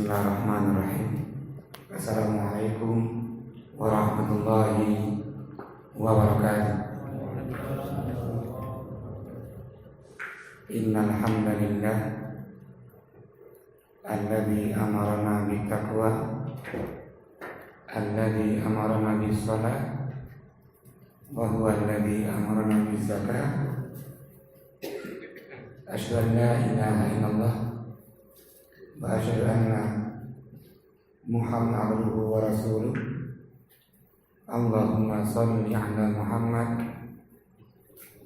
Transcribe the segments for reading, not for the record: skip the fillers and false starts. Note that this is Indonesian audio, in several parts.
Bismillahirrahmanirrahim. Assalamualaikum warahmatullahi wabarakatuh. Innal hamdalillah alladzi amarna bittaqwa alladzi amarna bis-shalah wa huwa alladzi amarna biz-zakah. Asyhadu an la ilaha illallah wa asyhadu anna Muhammadan abduhu wa rasuluh. Allahumma shalli ala Muhammad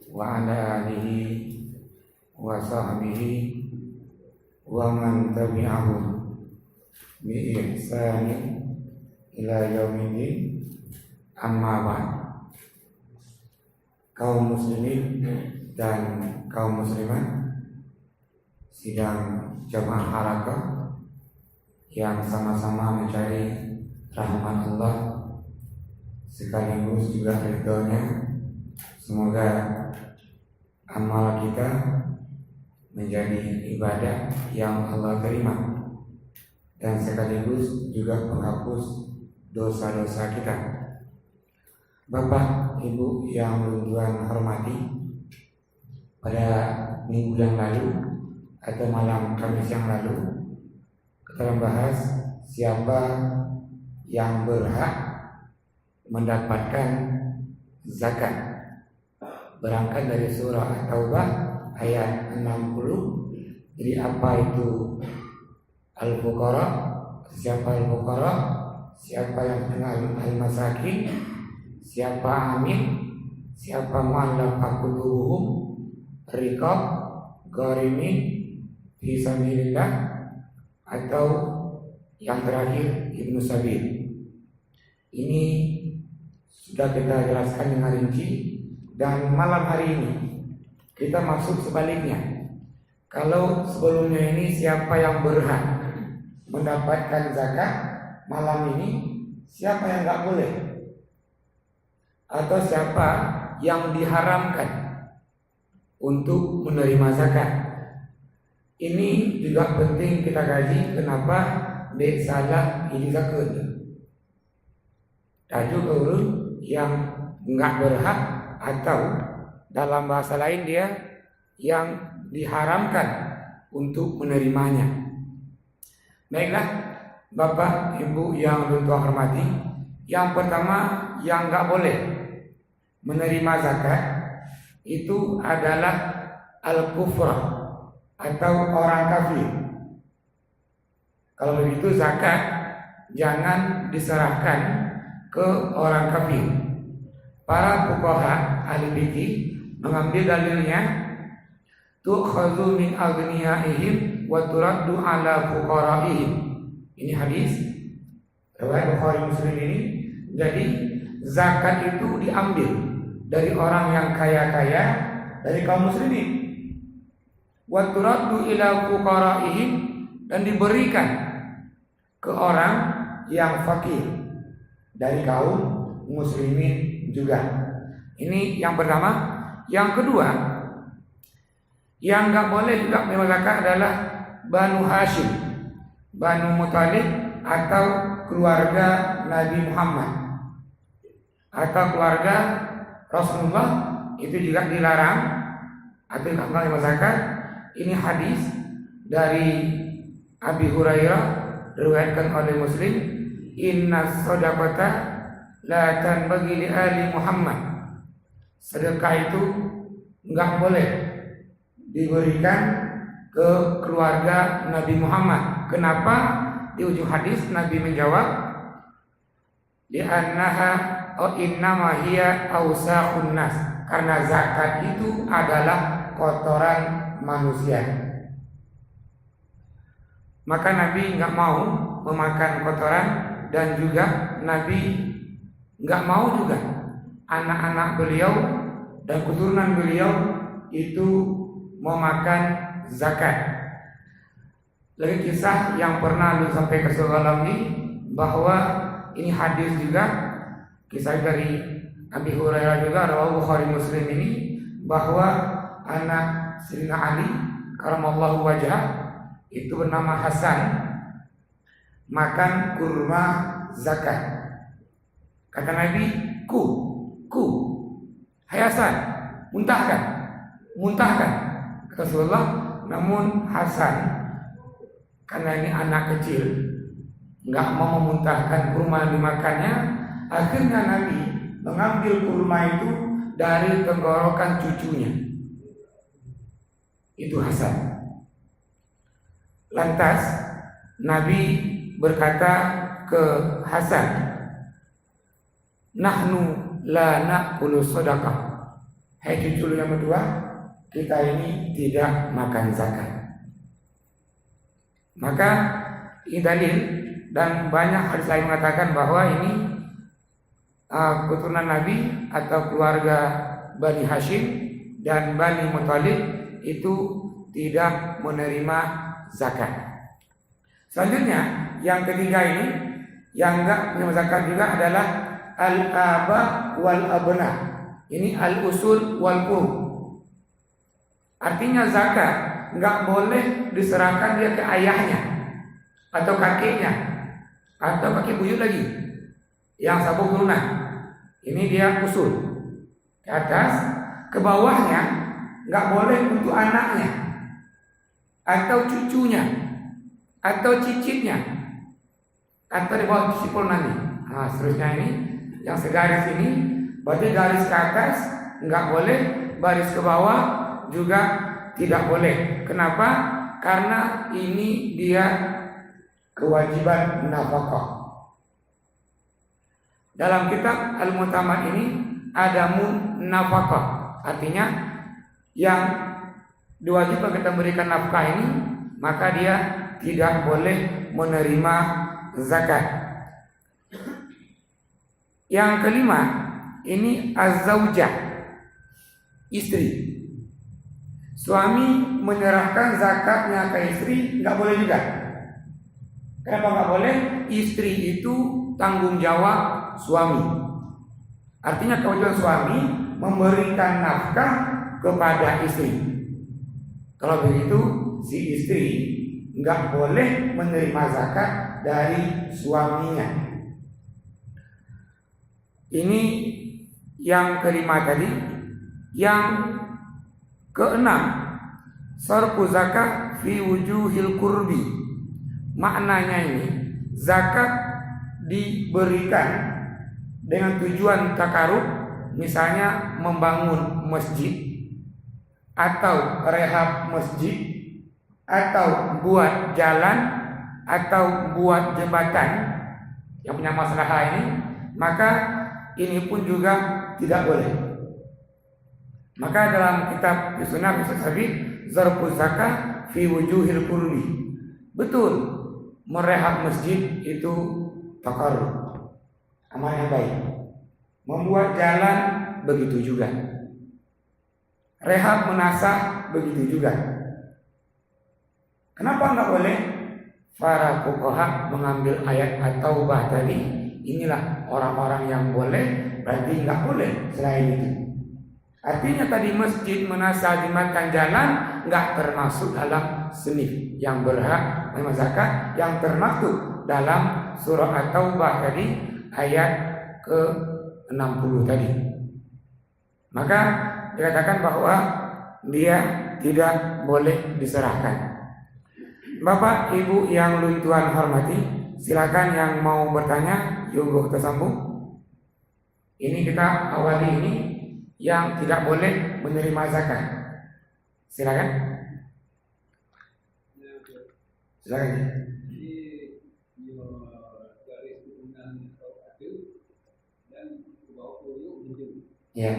wa ala alihi wa sahbihi wa man tabi'ahum bi ihsanin ila yaumiddin. Amma ba'd. Kaum muslimin dan kaum muslimat sidang jamaah harakah yang sama-sama mencari rahmat Allah sekaligus juga ridhonya. Semoga amal kita menjadi ibadah yang Allah terima dan sekaligus juga menghapus dosa-dosa kita. Bapak, Ibu yang Tuhan hormati, pada minggu yang lalu atau malam Kamis yang lalu kita membahas siapa yang berhak mendapatkan zakat. Berangkat dari surah At-Taubah ayat 60. Jadi apa itu al-fuqara? Siapa al-fuqara? Siapa yang kenal al-masakin? Siapa amin? Siapa mu'allafah qulubuhum? Riqab, gharimin, fisabilillah, atau yang terakhir Ibnu Sabil. Ini sudah kita jelaskan dengan rinci, dan malam hari ini kita masuk sebaliknya. Kalau sebelumnya ini siapa yang berhak mendapatkan zakat, malam ini siapa yang nggak boleh atau siapa yang diharamkan untuk menerima zakat. Ini juga penting kita kaji. Kenapa dek salah ini zakat? Taju urut yang enggak berhak, atau dalam bahasa lain dia yang diharamkan untuk menerimanya. Baiklah Bapak Ibu yang Tuhan hormati, yang pertama yang enggak boleh menerima zakat itu adalah al-kufrah atau orang kafir. Kalau begitu zakat jangan diserahkan ke orang kafir. Para fuqaha ahli fikih mengambil dalilnya tu'khadhu min aghniyaihim wa turaddu ala fuqaraihim. Ini hadis riwayat Bukhari Muslim ini. Jadi zakat itu diambil dari orang yang kaya-kaya dari kaum muslimin, wa turaddu ila fuqaraihim, dan diberikan ke orang yang fakir dari kaum muslimin juga. Ini yang pertama. Yang kedua, yang enggak boleh juga menerima zakat adalah Banu Hashim, Banu Muthalib, atau keluarga Nabi Muhammad atau keluarga Rasulullah. Itu juga dilarang atau tidak menerima zakat. Ini hadis dari Abi Hurairah diriwayatkan oleh Muslim. Inna shadaqata la tanbaghi li ali Muhammad. Sedekah itu enggak boleh diberikan ke keluarga Nabi Muhammad. Kenapa? Di ujung hadis Nabi menjawab, li'annaha innama hiya awsakhun nas. Karena zakat itu adalah kotoran manusia. Maka Nabi enggak mau memakan kotoran, dan juga Nabi enggak mau juga anak-anak beliau dan keturunan beliau itu memakan zakat. Lagi kisah yang pernah sampai ke Rasulullah ini, bahwa ini hadis juga, kisah dari Abi Hurairah juga, rawahu Bukhari Muslim ini, bahwa anak Sayyidina Ali karamallahu wajhah itu bernama Hasan. makan kurma zakat. Kata Nabi, ku, hai Hasan, muntahkan. Kata Rasulullah, namun Hasan karena ini anak kecil, nggak mau memuntahkan kurma yang dimakannya. Akhirnya Nabi mengambil kurma itu dari tenggorokan cucunya. Itu Hasan. Lantas Nabi berkata ke Hasan, nahnu la na'kulu sadaqah. Hai cucu yang kedua, kita ini tidak makan zakat. Maka ini dalil, dan banyak hadis lain mengatakan bahwa ini keturunan Nabi atau keluarga Bani Hashim dan Bani Muthalib itu tidak menerima zakat. Selanjutnya yang ketiga ini yang enggak menerima zakat juga adalah al-aba wal abna. Ini al-usul wal furu'. Artinya zakat enggak boleh diserahkan dia ke ayahnya atau kakeknya atau kakek buyut lagi yang satu turunan. Ini dia usul. Ke atas, ke bawahnya enggak boleh untuk anaknya atau cucunya atau cicitnya atau di bawah sipul nanti. Nah, seterusnya ini yang segaris ini berarti garis ke atas enggak boleh, baris ke bawah juga tidak boleh. Kenapa? Karena ini dia kewajiban nafkah. Dalam kitab Al-Mu'tamad ini ada nafkah, artinya yang diwajibkan kita berikan nafkah ini, maka dia tidak boleh menerima zakat. Yang kelima, ini az-zaujah, istri. Suami menyerahkan zakatnya ke istri nggak boleh juga. Kenapa nggak boleh? Istri itu tanggung jawab suami. Artinya kewajiban suami memberikan nafkah kepada istri. Kalau begitu, si istri nggak boleh menerima zakat dari suaminya. Ini yang kelima tadi. Yang keenam, sarfu zakat fi wujuhil kurbi. Maknanya ini, zakat diberikan dengan tujuan takarub, misalnya membangun masjid atau rehab masjid atau buat jalan atau buat jembatan yang punya masalah ini, maka ini pun juga tidak boleh. Maka dalam kitab Sunnah Sabit, zarfu zakat fi wujuhil kurbi. Betul, merehab masjid itu takarrub, amal yang baik. Membuat jalan begitu juga. Rehab menasah begitu juga. Kenapa enggak boleh? Para fuqaha mengambil ayat at-taubah tadi. Inilah orang-orang yang boleh, berarti enggak boleh selain itu. Artinya tadi masjid, menasah, jembatan, jalan enggak termasuk dalam senif yang berhak menerima zakat, yang termasuk dalam surah at-taubah tadi ayat ke-60 tadi. Maka dikatakan bahwa dia tidak boleh diserahkan. Bapak, Ibu yang Tuhan hormati, silakan yang mau bertanya, yuk tersambung. Ini kita awali ini yang tidak boleh menerima zakat. Silakan. Silakan. Ya.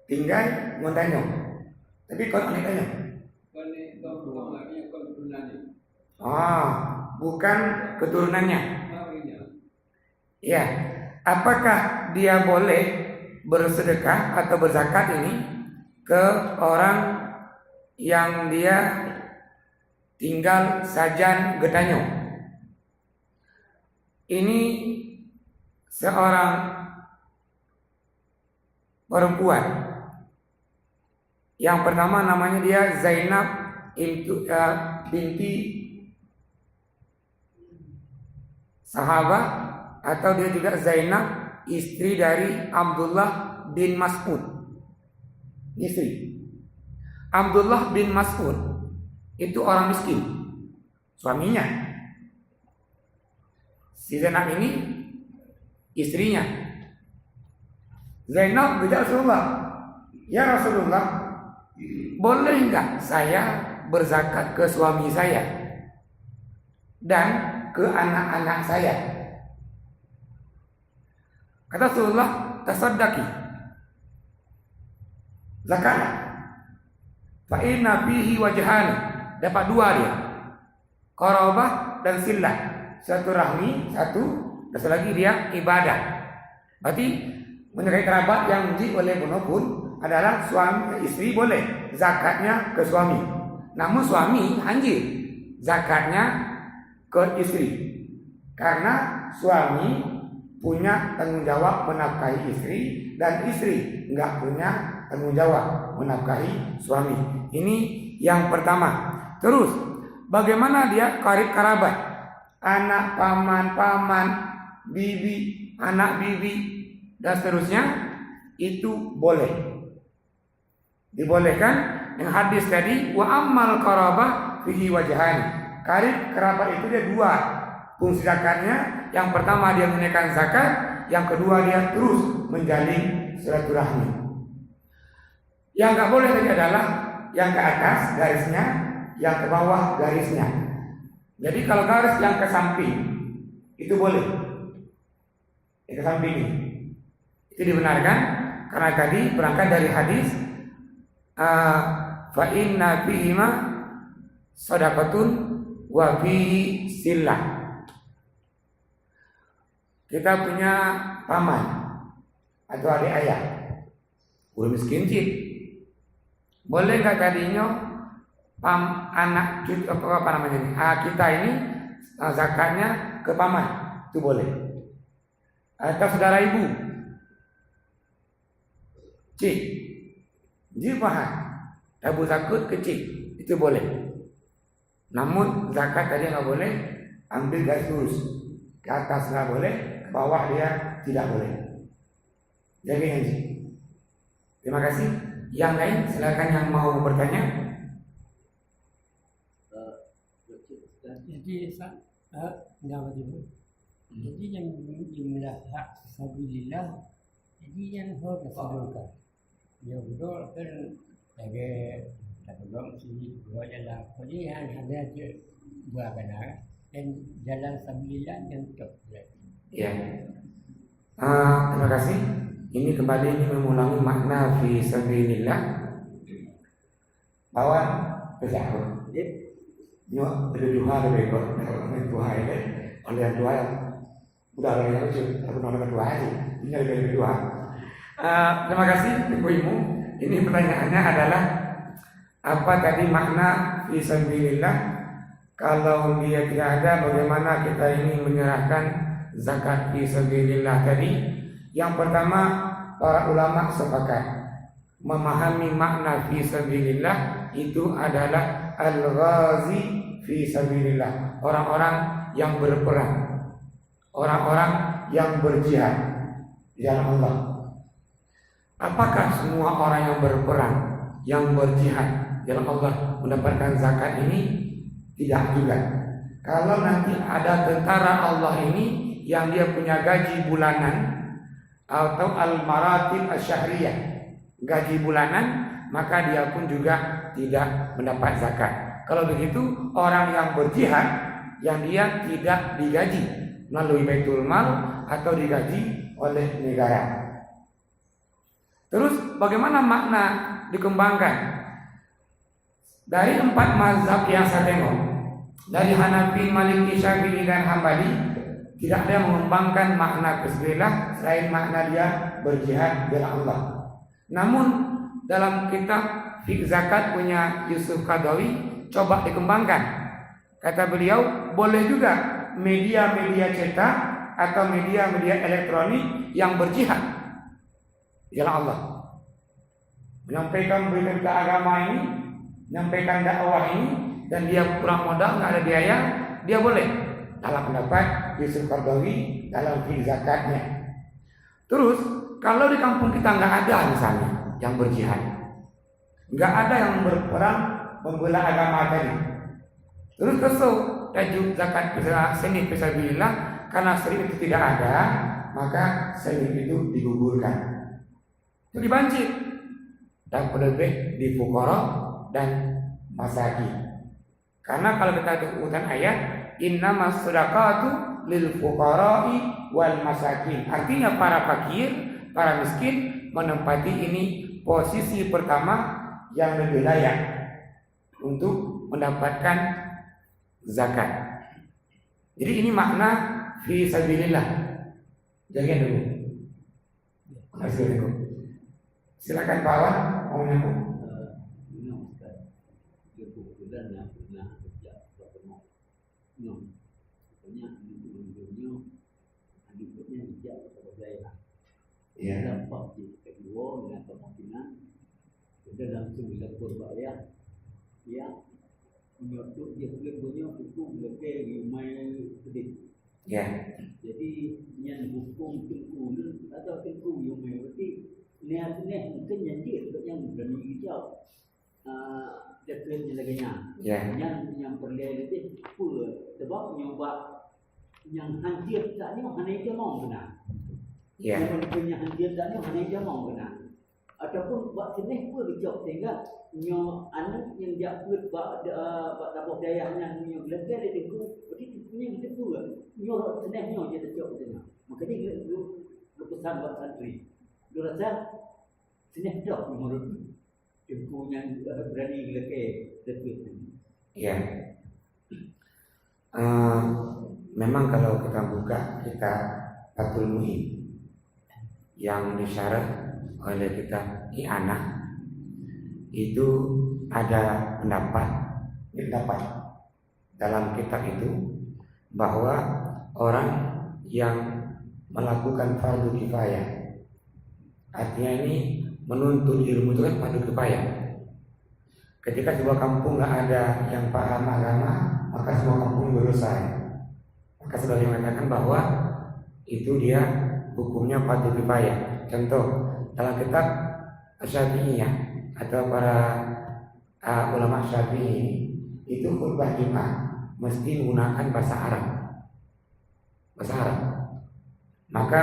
Tinggal ngontanya. Tapi kon ini tanya. Bukan keturunannya. Ya. Apakah dia boleh bersedekah atau berzakat ini ke orang yang dia tinggal sajan getanyo? Ini seorang perempuan Yang pertama namanya dia Zainab binti sahabat, atau dia juga Zainab istri dari Abdullah bin Mas'ud. Istri Abdullah bin Mas'ud itu orang miskin, suaminya. Si Zainab ini istrinya. Zainab bilang Rasulullah, ya Rasulullah, boleh enggak saya berzakat ke suami saya dan ke anak-anak saya? Kata Rasulullah, tasaddaqi, zakatlah. Fa inna fihi wajhan, dapat dua dia, qarabah dan silah, satu rahmi, satu lagi dia ibadah. Berarti mengenai kerabat yang boleh menopun adalah suami istri boleh zakatnya ke suami, namun suami anjir zakatnya ke istri, karena suami punya tanggung jawab menafkahi istri dan istri enggak punya tanggung jawab menafkahi suami. Ini yang pertama. Terus bagaimana dia karib kerabat, anak paman, bibi, anak bibi dan seterusnya, itu boleh, dibolehkan yang hadis tadi, wa ammal qarabah fihi wajhani. Karib kerabat itu dia dua fungsi zakatnya. Yang pertama dia menunaikan zakat, yang kedua dia terus menjalin silaturahmi. Yang enggak boleh tadi adalah yang ke atas garisnya, yang ke bawah garisnya. Jadi kalau garis yang ke samping itu boleh, ke samping ini itu dibenarkan karena tadi berangkat dari hadis fa inna fihi ma shadaqatun wa fihi silah. Kita punya paman atau adik ayah, udah miskin cip, boleh nggak tadinya anak kita, apa namanya ini, kita ini zakatnya ke paman, itu boleh. Atau saudara ibu, cik, jibahan, tabu zakat kecil, itu boleh. Namun zakat tadi nggak boleh ambil garis lurus, ke atas nggak boleh, ke bawah dia tidak boleh. Jadi ini. Terima kasih. Yang lain silakan yang mau bertanya. Jadi yang jumlah hak sabilillah, jadi yang harus disedekahkan. Yang betul kan ada belum sih dua jalan. Jadi yang ada dua benar dan jalan sabilillah yang top. Ya. Terima kasih. Ini kembali ini mengulangi makna fi sabilillah bahwa kesahur. Nyo berdoa lebih baik doa ini oleh doa udah oleh yang lucu aku nonton doa aja ini lebih doa. Terima kasih ibu-ibu. Ini pertanyaannya adalah apa tadi makna fi sabilillah? Kalau dia tidak ada, bagaimana kita ini menyerahkan zakat fi sabilillah tadi? Yang pertama, para ulama sepakat memahami makna fi sabilillah itu adalah al-ghazi fi sabilillah, orang-orang yang berperang, orang-orang yang berjihad di jalan Allah. Apakah semua orang yang berperang, yang berjihad di jalan Allah mendapatkan zakat ini? Tidak juga. Kalau nanti ada tentara Allah ini yang dia punya gaji bulanan atau al-maratib asy-syahriyah, gaji bulanan, maka dia pun juga tidak mendapat zakat. Kalau begitu, orang yang berjihad yang dia tidak digaji melalui Baitul Mal atau digaji oleh negara. Terus bagaimana makna dikembangkan? Dari 4 mazhab yang saya tengok, dari Hanafi, Maliki, Syafi'i dan Hambali, tidak ada yang mengembangkan makna fisabilillah selain makna dia berjihad bela Allah. Namun dalam kitab Fiqh Zakat punya Yusuf Qadawi coba dikembangkan. Kata beliau, boleh juga media-media cetak atau media-media elektronik yang berjihad bela Allah. menyampaikan berita agama ini, menyampaikan dakwah ini, dan dia kurang modal, nggak ada biaya, dia boleh dalam pendapat Yusuf Qaradawi dalam fi zakatnya. Terus kalau di kampung kita nggak ada misalnya yang berjihad, nggak ada yang berperang membela agama tadi, terus kesel tajuk zakat seni fisabilillah, karena seni itu tidak ada, maka seni itu digugurkan, itu dibanci dan lebih di fuqara dan masakin. Karena kalau kita urutan ayat innamas shadaqatu lil fuqara'i wal masakin, artinya para fakir, para miskin menempati ini posisi pertama yang lebih layak untuk mendapatkan zakat. Jadi ini makna fi sabilillah. Jaga dulu. Assalamualaikum. Silakan Pak Wan, mau nyambung. Ya. Dampak di kedua dengan kemungkinan dalam sebulan berbahaya, ya, menyuatu dia punya hukum lebih ramai sedikit. Ya. Jadi yang hukum tengku atau tengku yang berarti niat mungkin yang dia yang berani hijau, dekat lagi Ya. yang perlu lebih pula sebab nyoba yang hancur tak ni hanya dia mau benar. Ya. Yang punya hancur tak ni hanya dia mau benar. Ataupun buat jenis pun hijau sehingga nyo anak yang dia put buat dapur dayahnya nyo lebih ada tengku, berarti punya kita pula nyo jenis nyo dia hijau benar. Makanya dia pesan buat santri. Dia rasa jenis hijau menurut tengku yang berani lebih dekat. Ya. Memang kalau kita buka kita Fathul Mu'in yang disyarah oleh kita I'anah itu ada pendapat dalam kitab itu bahwa orang yang melakukan fardu kifayah, artinya ini menuntut ilmu itu kan fardu kifayah. Ketika sebuah kampung nggak ada yang paham agama, maka semua kampung berdosa. Maka sudah mengatakan bahwa itu dia hukumnya fardu kifayah. Contoh dalam kitab Syafi'iyah atau para ulama Syafi'i itu khutbah Jumat mesti menggunakan bahasa Arab. Maka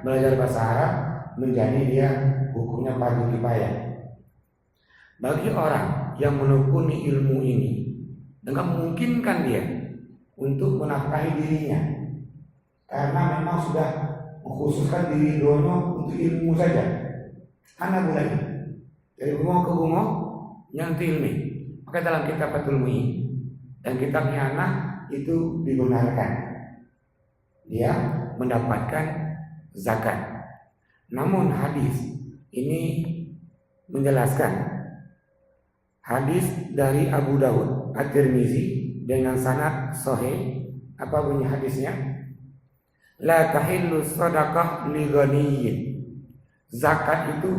belajar bahasa Arab menjadi dia hukumnya fardu kifayah. Bagi orang yang menekuni ilmu ini dengan memungkinkan dia untuk menafkahi dirinya, karena memang sudah mengkhususkan diri dono untuk ilmu saja, anak mulai dari bunga ke bunga yang ilmi. Maka dalam kitab Fathul Mu'in dan kitabnya anak itu dibenarkan dia mendapatkan zakat. Namun hadis ini menjelaskan, hadis dari Abu Dawud At-Tirmizi dengan sanad sahih. Apa bunyi hadisnya? La tahillu sadaqah li ghaniyyin. Zakat itu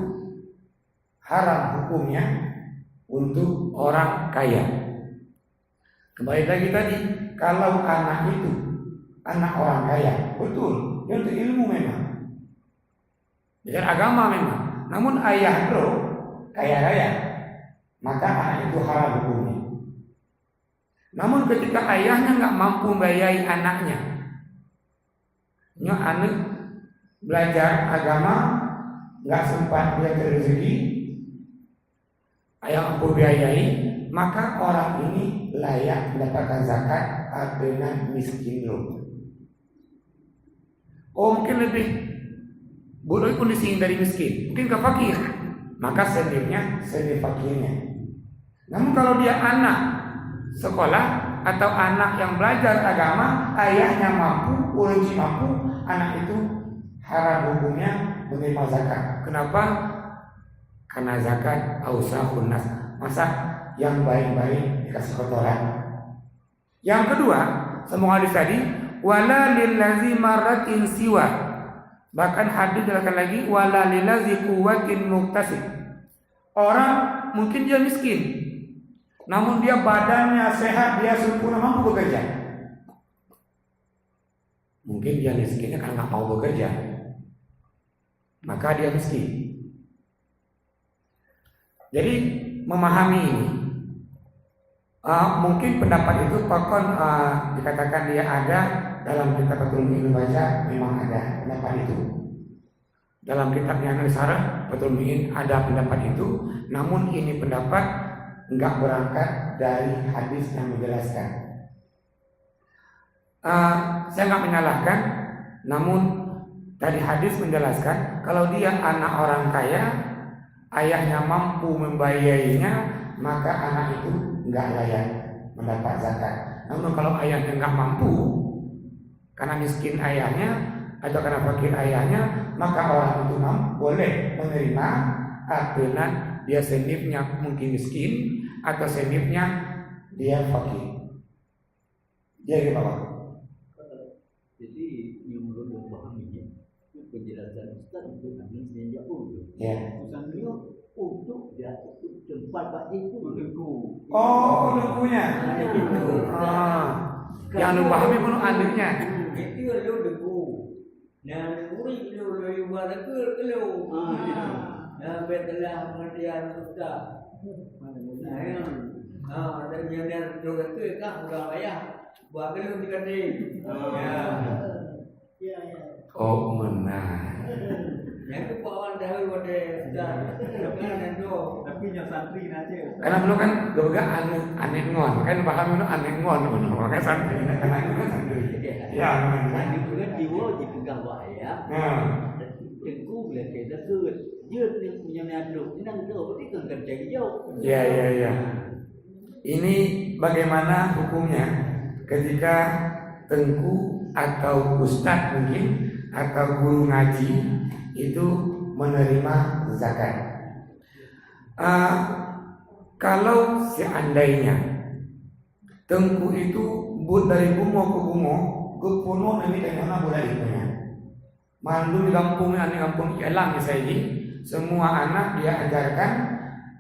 haram hukumnya untuk orang kaya. Kembali lagi tadi, kalau anak itu anak orang kaya, betul, dia untuk ilmu memang, belajar agama memang. Namun ayah bro kaya-kaya, maka anak itu haram hukumnya. Namun ketika ayahnya nggak mampu membiayai anaknya, anak belajar agama nggak sempat dia rezeki, ayah mampu biayai, maka orang ini layak mendapatkan zakat dengan miskin loh. Oh mungkin lebih bodoh kondisi dari miskin, mungkin gak fakir, maka senilnya senil fakirnya. Namun kalau dia anak sekolah atau anak yang belajar agama, ayahnya mampu, urusi mampu, anak itu haram hukumnya menerima zakat. Kenapa? Karena zakat ausahun nas, masa yang baik-baik dikasih kotoran. Yang kedua, semua hadis tadi, wala lillazi maratin siwa. Bahkan hadis dilakukan lagi, wala lillazi quwwatin muktasib. Orang mungkin dia miskin, namun dia badannya sehat, dia sempurna mampu bekerja. Mungkin dia miskinnya karena nggak mau bekerja, maka dia miskin. Jadi memahami ini, mungkin pendapat itu pokok dikatakan dia ada dalam kitab Fathul Mu'in baca, memang ada pendapat itu. Dalam kitabnya An-Nasarah Fathul Mu'in ada pendapat itu, namun ini pendapat enggak berangkat dari hadis yang menjelaskan. Saya enggak menyalahkan, namun tadi hadis menjelaskan kalau dia anak orang kaya, ayahnya mampu membiayainya, maka anak itu enggak layak mendapat zakat. Namun kalau ayahnya enggak mampu, karena miskin ayahnya atau karena fakir ayahnya, maka orang itu boleh menerima artinya dia senifnya mungkin miskin atau senifnya dia fakir. Dia gimana? Jadi yang perlu memahaminya itu penjelasan Ustaz untuk kami sejak dulu. Ya. Usaha untuk jatuh tempat bagi itu dengku. Oh, dengkunya. Yang lu pahami pun adiknya. Itu lu dengku. Nah, murid lu ibarat ke lu. Nah, betelah kemudian Ustaz. Dan yang juga ke kan orang ayah. Buat lu dikasih. Ya. Oh, benar. Yang itu kawan dah pada Ustaz. Tapi yang santri nanti. Karena belum kan gak aneh ngon, kan paham itu aneh ngon, makanya santri, karena itu kan santri. Ya, Tadi itu kan jiwa dipegang bahaya. Tengku bila kita suruh dia punya nyaduk, ini nang tu, berarti kan kerja hijau. Ya. Ini bagaimana hukumnya ketika tengku atau ustadz mungkin atau guru ngaji itu menerima zakat. Kalau seandainya tengku itu dari bungo ke bungo, kepuno nanti dari mana boleh punya. Malu di kampungnya, di kampung Elang misalnya, semua anak dia ajarkan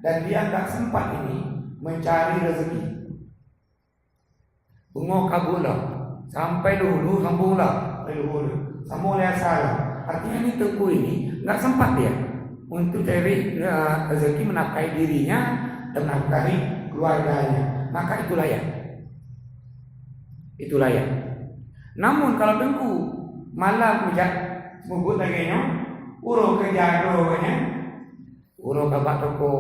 dan dia tak sempat ini mencari rezeki. Bungo kabulah sampai dulu sambunglah dulu, semua lihat salah. Artinya ini tengku ini nggak sempat dia untuk cari rezeki menafkahi dirinya dan menafkahi keluarganya, maka itu layak. Itu layak. Namun kalau tengku malam bijak sebut lagi uro kerja doanya, uro kabak toko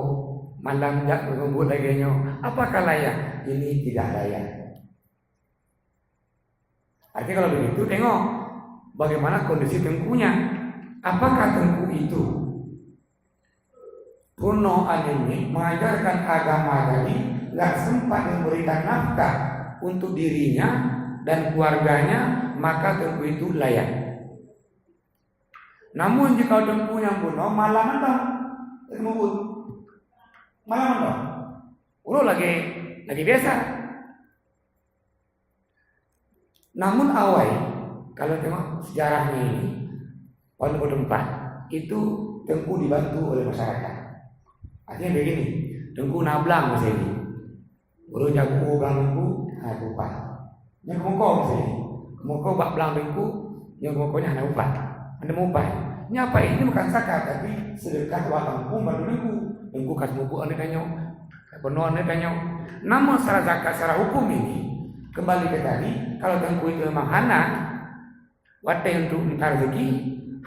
malam jak sebut lagi apakah layak? Ini tidak layak. Artinya kalau begitu tengok bagaimana kondisi tengkunya. Apakah tengku itu kuno ini mengajarkan agama tadi, nggak sempat memberikan nafkah untuk dirinya dan keluarganya, maka tengku itu layak. Namun jika tengku yang kuno malah mentang, malah mentang, lagi biasa. Namun awal kalau tengok sejarahnya ini, pada tempat itu tengku dibantu oleh masyarakat. Artinya begini, tengku nablang misalnya, urut jago tengku, upah. Yang kemukau misalnya, kemukau bak belang tengku, yang kemukaunya ada upah, ada upah. Nyapa ini bukan zakat, tapi sedekah buat kampung baru tengku kas buku ane kanyo, penuh ane kanyo. Namun secara zakat, secara hukum ini kembali ke tadi, kalau tengku itu memang anak, wadah untuk minta rezeki,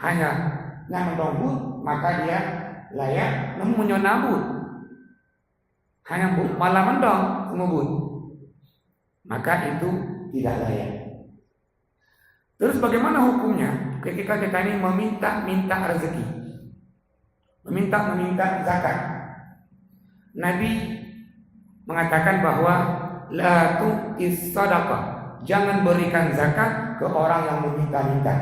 hanya yang mendombut, maka dia layak. Namun menyonabut, hanya malah mendong mengebut, maka itu tidak layak. Terus bagaimana hukumnya ketika kita ini meminta rezeki, meminta zakat? Nabi mengatakan bahwa la tu'tis sadaqah, jangan berikan zakat ke orang yang meminta-minta.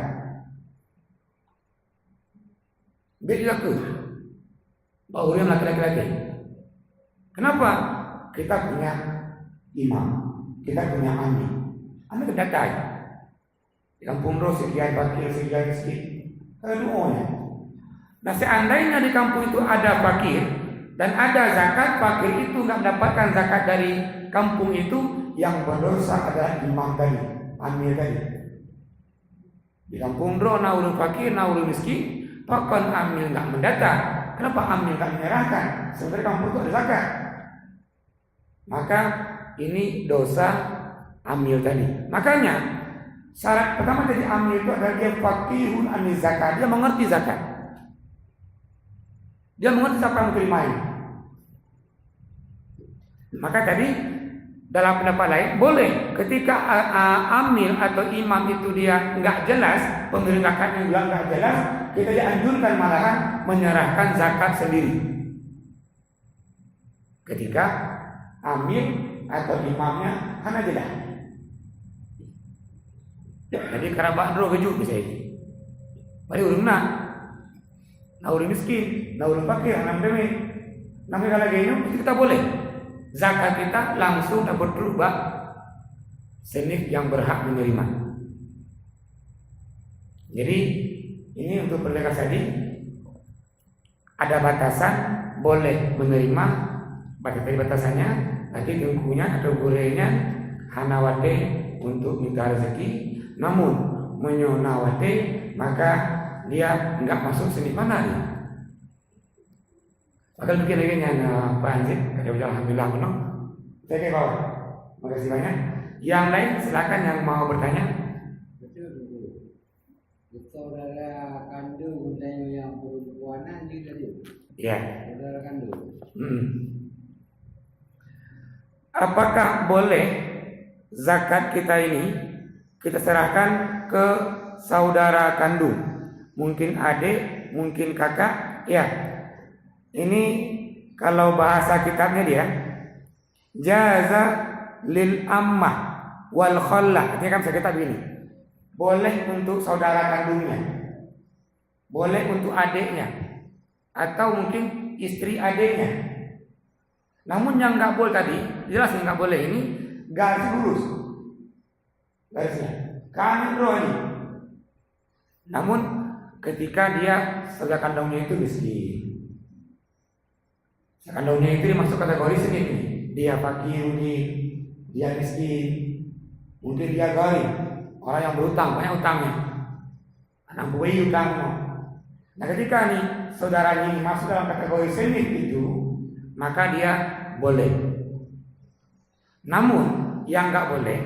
Beda ke bahwa yang laki-laki. Kenapa? Kita punya imam, kita punya amir. Amir kedatai. Di kampung Ros sekian fakir, sekian miskin. Kalau doanya. Nah seandainya di kampung itu ada fakir, Dan ada zakat fakir itu nggak mendapatkan zakat dari kampung itu, yang berdosa adalah imam tadi, amil tadi. Di kampung Dro, naulun fakir, naulun miskin, pakon amil nggak mendata. Kenapa amil nggak menyerahkan? Sebenarnya kampung itu ada zakat. Maka ini dosa amil tadi. Makanya syarat pertama dari amil itu adalah dia fakihun amil zakat. Dia mengerti zakat. Dia mengerti siapa yang menerima ini. Maka tadi dalam pendapat lain boleh ketika amil atau imam itu dia nggak jelas, pemilik zakatnya juga nggak jelas, kita dianjurkan malahan menyerahkan zakat sendiri. Ketika amil atau imamnya hanya jelas. Jadi kerabat dulu keju bisa ini. Balik urung nak urung miskin, nak urung fakir, nak demi, namanya lagi ini kita boleh. Zakat kita langsung dapat berubah senif yang berhak menerima. Jadi ini untuk pendengar tadi ada batasan boleh menerima, batasannya nanti tengkunya atau gurenya hanawate untuk minta rezeki, namun menyonawate maka dia enggak masuk senif mana dia. Maka mungkin lagi Pak Anjir, alhamdulillah menang. Saya ke bawah. Makasih banyak. Yang lain silakan yang mau bertanya. Betul. Saudara kandung yang perempuanan juga tadi. Iya. Saudara kandung. Apakah boleh zakat kita ini kita serahkan ke saudara kandung? Mungkin adik, mungkin kakak, ya. Ini kalau bahasa kitabnya dia jaza lil ammah wal khallah. Ini kan kitab ini. Boleh untuk saudara kandungnya, boleh untuk adiknya, atau mungkin istri adiknya. Namun yang nggak boleh tadi, jelas nggak boleh ini garis lurus, garisnya kanan ini. Namun ketika dia saudara kandungnya itu miskin, kandungnya itu masuk kategori sini. Dia fakir, dia miskin, mungkin dia gharib, orang yang berutang, banyak utangnya, anak buah utangnya. Nah ketika nih saudaranya ini masuk dalam kategori sini itu, maka dia boleh. Namun yang nggak boleh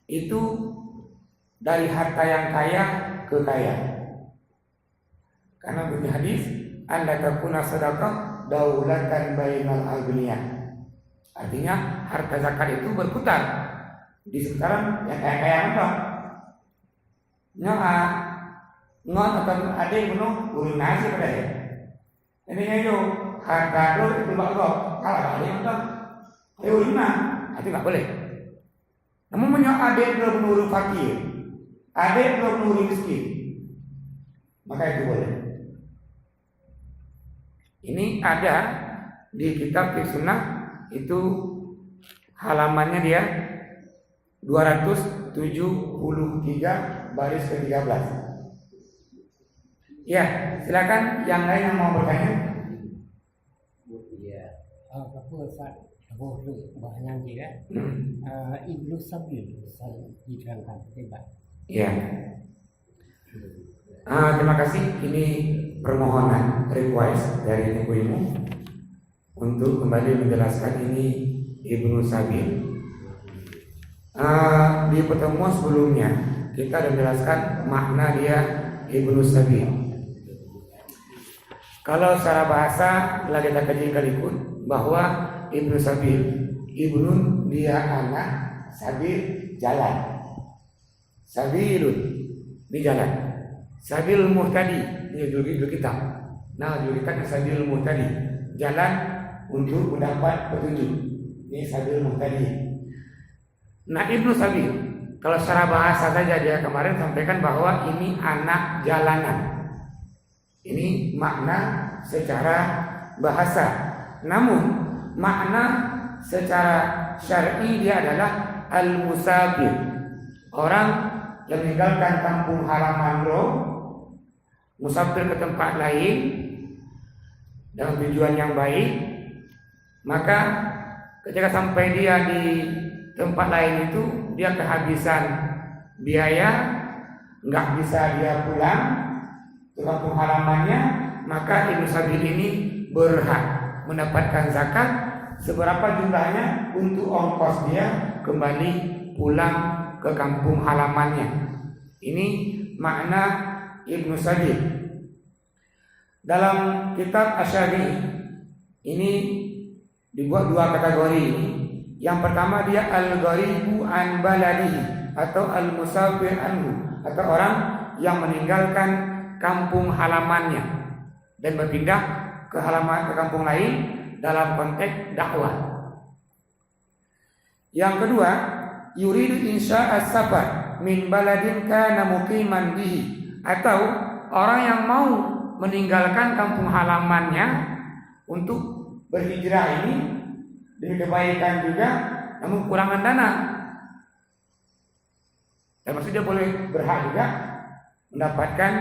itu dari harta yang kaya ke kaya. Karena bunyi hadis, anda takuna sedekah daulatan bainal agniya. Artinya harta zakat itu berputar di sekitaran yang kaya-kaya apa? Nyoa ngon atau ada yang penuh urun nasi pada ya. Intinya itu harta itu bagus. Kalau ada yang tak, urun itu nggak boleh. Namun menyoa ada yang belum urun fakir, ada yang belum urun miskin, maka itu boleh. Ini ada di kitab Fiqh Sunnah itu halamannya dia 273 baris ke-13. Ya, silakan yang lain yang mau bertanya. Iya. Apa Ustaz? Aku bahannya dia. Ibnu Sabil saya diterangkan coba. Iya. Terima kasih. Ini permohonan request dari ibu-ibu untuk kembali menjelaskan ini Ibnu Sabil. Di pertemuan sebelumnya kita sudah menjelaskan makna dia Ibnu Sabil. Kalau secara bahasa lagi kita kaji kalikun bahwa Ibnu Sabil, Ibnu dia anak, Sabil jalan, Sabilun di jalan. Sabil muhtadi, ini judul kita. Nah, judul kita Sabil muhtadi, jalan untuk mendapat petunjuk. Ini Sabil muhtadi. Nah, Ibnu Sabil, kalau secara bahasa saja dia kemarin sampaikan bahwa ini anak jalanan. Ini makna secara bahasa. Namun makna secara syar'i dia adalah al-musafir, orang yang meninggalkan kampung halaman musafir ke tempat lain dengan tujuan yang baik, maka ketika sampai dia di tempat lain itu dia kehabisan biaya, nggak bisa dia pulang ke kampung halamannya, maka Ibnu Sabil ini berhak mendapatkan zakat seberapa jumlahnya untuk ongkos dia kembali pulang ke kampung halamannya. Ini makna Ibnu Sabil. Dalam kitab Asy-Syafi'i ini dibuat dua kategori. Yang pertama dia al-gharibu an baladihi atau al-musafir anhu, atau orang yang meninggalkan kampung halamannya dan berpindah ke kampung lain dalam konteks dakwah. Yang kedua, yuridu insya as-safar min baladin kana muqiman bihi, atau orang yang mau meninggalkan kampung halamannya untuk berhijrah ini demi kebaikan juga, namun kekurangan dana. Dan maksudnya boleh berhak juga mendapatkan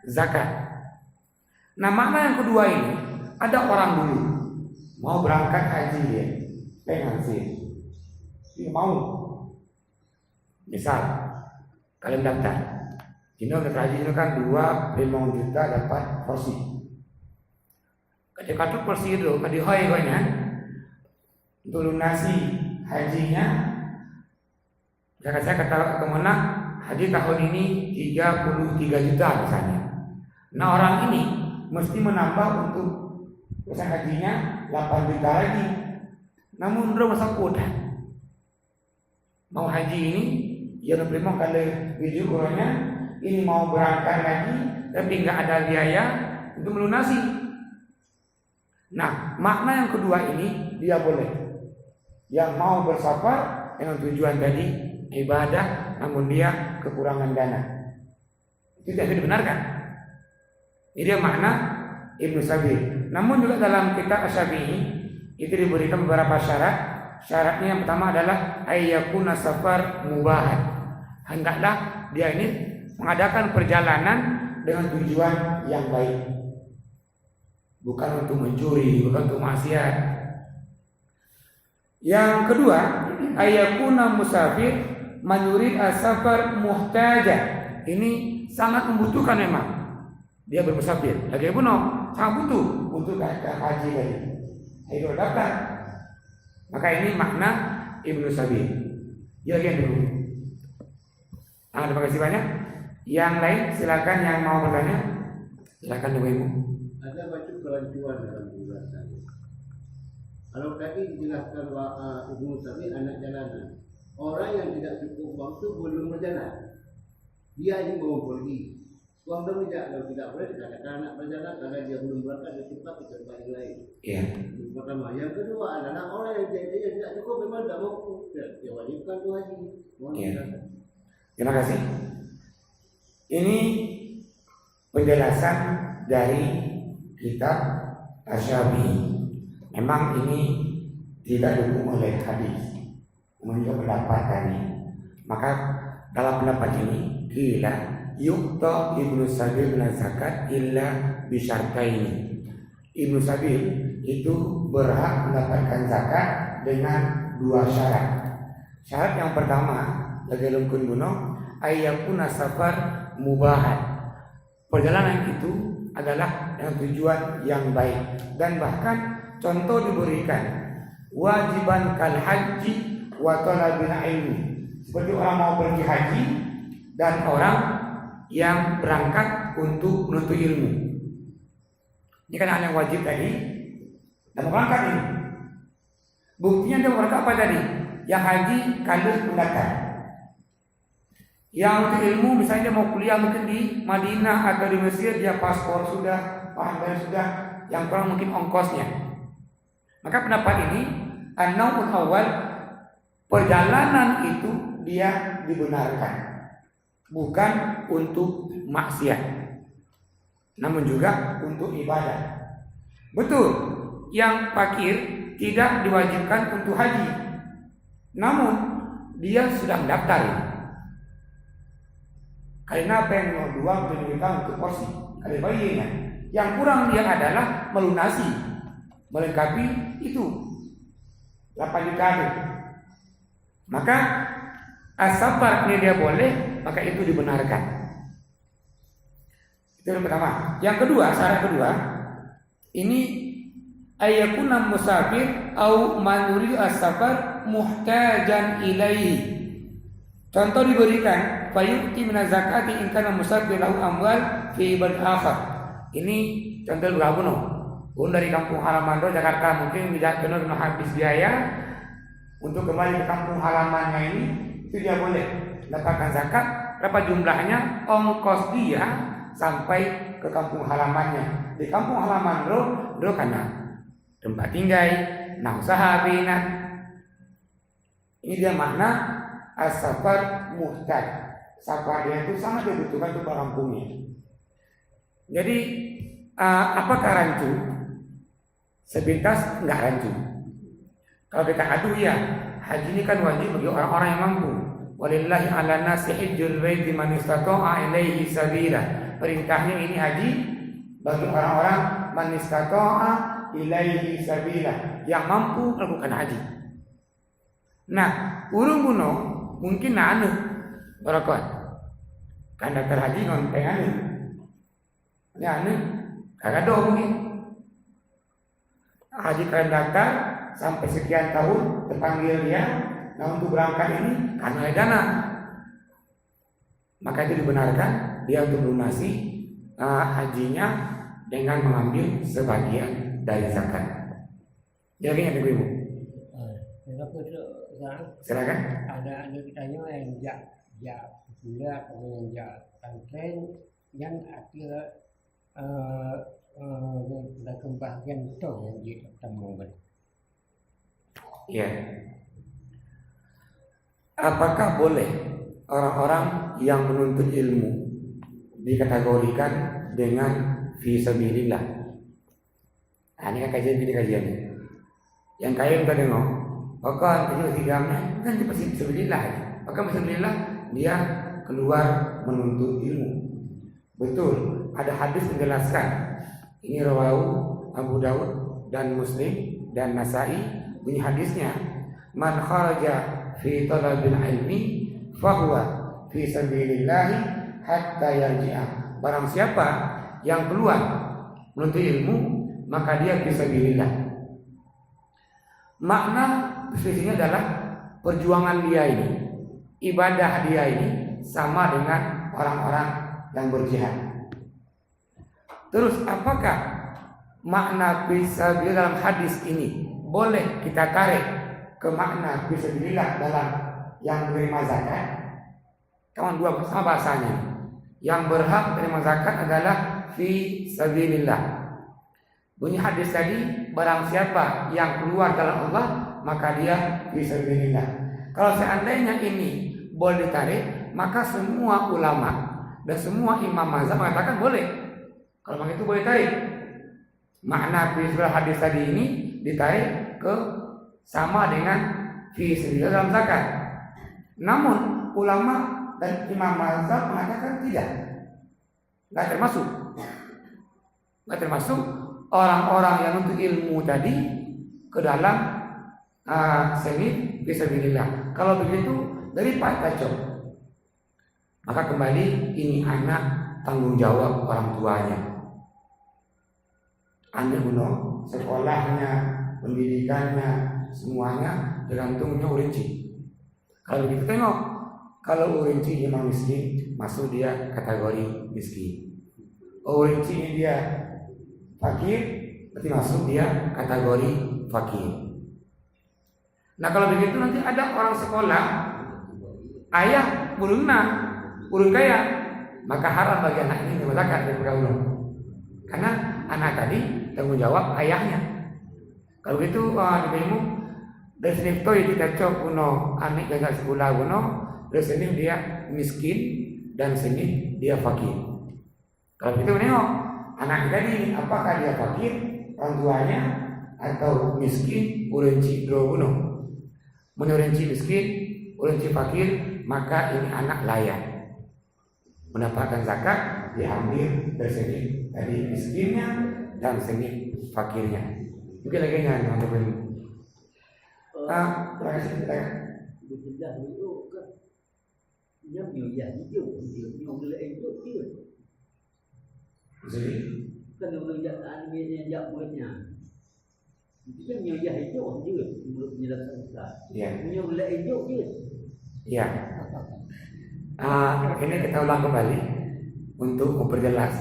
zakat. Nah, makna yang kedua ini, ada orang dulu mau berangkat haji dia, pengen sih, dia mau, misal kalian daftar, ini untuk haji itu kan 2,5 juta dapat porsi. Ketika itu porsi itu kadihoi konya untuk lunasi hajinya. Saya kata kemana haji tahun ini 33 juta misalnya. Nah, orang ini mesti menambah untuk usaha hajinya 8 juta lagi. Namun belum masuk kuota. Mau haji ini ya belum kali video kurangnya, ini mau berangkat lagi tapi nggak ada biaya untuk melunasi. Nah, makna yang kedua ini dia boleh, yang mau bersafar dengan tujuan tadi ibadah, namun dia kekurangan dana, itu tidak dibenarkan. Ini dia makna Ibnu Sabil. Namun juga dalam kitab Asy-Syafi'i itu diberikan beberapa syarat. Syaratnya yang pertama adalah ayyakuna safar mubahan. Hendaklah dia ini mengadakan perjalanan dengan tujuan yang baik, bukan untuk mencuri, bukan untuk maksiat. Yang kedua, ayyakuna musafir menyurid as-safar muhtaja. Ini sangat membutuhkan memang. Dia bermusafir, lagi bunuh, sangat butuh untuk haji tadi. Itu daftar. Maka ini makna Ibnu Sabil. Ya, lagi dulu. Terima kasih banyak. Yang lain silakan yang mau bertanya. Silakan Ibu. Ada baju kelanjuan dalam penjelasan. Kalau tadi dijelaskan Ibnu Sabil anak jalanan, orang yang tidak cukup uang itu belum berjalan. Dia ingin mau pergi. Uang dong tidak boleh dikatakan anak berjalan karena dia belum berangkat di tempat ke tempat yang lain. Iya. Pertama, yang kedua adalah orang yang tidak cukup memang tidak mampu, dia wajibkan tu haji. Iya. Terima kasih. Ini penjelasan dari kitab Asy-Syafi'i. Memang ini tidak didukung oleh hadis, menunjukkan pendapat tadi. Maka dalam pendapat ini gila yukta Ibnu Sabil min zakat illa bisyartaini. Ibnu Sabil itu berhak mendapatkan zakat dengan dua syarat. Syarat yang pertama bagi lumkun bunuh ayyakuna safar mubahan. Perjalanan itu adalah dengan tujuan yang baik, dan bahkan contoh diberikan wajiban kal haji wa talabil ilmi, seperti orang mau pergi haji dan orang yang berangkat untuk menuntut ilmu. Ini kan hal yang wajib tadi dan berangkat ini. Buktinya dia berangkat apa tadi? Yang haji kandus mendatang. Yang untuk ilmu misalnya mau kuliah mungkin di Madinah atau di Mesir, dia paspor sudah, paham sudah, yang kurang mungkin ongkosnya. Maka pendapat ini an-naumul awal, perjalanan itu dia dibenarkan, bukan untuk maksiat, namun juga untuk ibadah. Betul, yang fakir tidak diwajibkan untuk haji, namun dia sudah mendaftar. Karena apa yang mau dua untuk diberikan untuk porsi, ada bayinya. Yang kurang dia adalah melunasi, melengkapi itu 8 juta itu. Maka as-sabar ini dia boleh, maka itu dibenarkan. Itu yang pertama. Yang kedua, syarat kedua, ini ayakuna musafir au manuri as-sabar muhtajan ilaihi. Contoh diberikan, fayu'ti min zakati in kana musafir lahu amwal fi ibad akhar. Ini contoh berapa pun dari kampung halaman do Jakarta mungkin tidak benar habis biaya untuk kembali ke kampung halamannya ini, itu dia boleh dapatkan zakat. Berapa jumlahnya? Ongkos dia sampai ke kampung halamannya. Di kampung halaman do karena tempat tinggal, nah usaha bina. Ini dia makna as-safar muhtaj. Safar dia itu sangat dibutuhkan untuk kampungnya. Jadi apakah rancu? Sepintas enggak rancu. Kalau kita adu ya, haji ini kan wajib bagi orang-orang yang mampu. Walillahi 'alan nasi hajjul baiti man istata'a ilaihi sabila. Perintahnya ini haji bagi orang-orang man istata'a ilaihi sabila, yang mampu melakukan haji. Nah, urung kuno mungkin anu barakot. Kan daftar haji ngonteng anu. Ya anu kagak do mungkin. Haji kan daftar sampai sekian tahun terpanggil dia, nah untuk berangkat ini karena ada dana, maka itu dibenarkan dia untuk melunasi hajinya dengan mengambil sebagian dari zakat. Jadi yang ibu. Silakan. Ada kitanya yang jak pula kemudian jak tangkeng yang akhirnya sudah kebahagiaan itu yang ditemukan. Ya. Apakah boleh orang-orang yang menuntut ilmu dikategorikan dengan fi sabilillah? Nah, ini kan kajiannya. Yang kaya kita tengok, maka itu tigamnya kan di fi sabilillah. Maka fi sabilillah dia keluar menuntut ilmu. Betul, ada hadis menjelaskan. Ini rawahu Abu Dawud dan Muslim dan Nasai. Bunyi hadisnya, man kharaja fi talabil ilmi fahuwa fi sabilillah hatta yarji'a. Barang siapa yang keluar menuntut ilmu, maka dia fi sabilillah. Makna spesifiknya adalah perjuangan dia ini, ibadah dia ini sama dengan orang-orang yang berjihad. Terus apakah makna fisabilillah dalam hadis ini boleh kita tarik ke makna fisabilillah dalam yang menerima zakat? Kawan dua sama bahasanya. Yang berhak menerima zakat adalah fisabilillah. Bunyi hadis tadi, barang siapa yang keluar dalam Allah, maka dia fisabilillah. Kalau seandainya ini boleh ditarik, maka semua ulama dan semua imam mazhab mengatakan boleh. Kalau memang itu boleh tarik. Makna fisabilillah hadis tadi ini ditarik ke sama dengan fisabilillah dalam zakat. Namun ulama dan imam mazhab mengatakan tidak. Enggak termasuk. Enggak termasuk orang-orang yang untuk ilmu tadi ke dalam seni fisabilillah. Kalau begitu dari Pak Kacau, maka kembali ini anak tanggung jawab orang tuanya. Anak guna sekolahnya, pendidikannya, semuanya tergantungnya urinci. Kalau kita tengok, kalau urinci memang miskin, masuk dia kategori miskin. Urinci ini dia fakir, berarti masuk dia kategori fakir. Nah kalau begitu nanti ada orang sekolah, ayah urung kaya, maka haram bagi anak ini zakat dari pergaulan. Karena anak tadi tanggung jawab ayahnya. Kalau gitu dibemu dari sini itu kita cok kuno anak gagal sekolah kuno, dari sini dia miskin dan sini dia fakir. Kalau gitu nengok anak tadi apakah dia fakir orang tuanya atau miskin urenci dua kuno. Menurenci miskin urenci fakir, maka ini anak layak mendapatkan zakat diambil bersegi dari miskinnya dan segi fakirnya. Mungkin lagi nyanyi teman-teman. Terima kasih kita. Bismillah itu kan yang nyoya itu yang boleh itu dia. Jadi Kan orang yang mulutnya. Itu kan nyoya itu dia mulut menjelaskan besar. ya, Yang boleh itu dia. ya. Ini kita ulang kembali untuk memperjelas.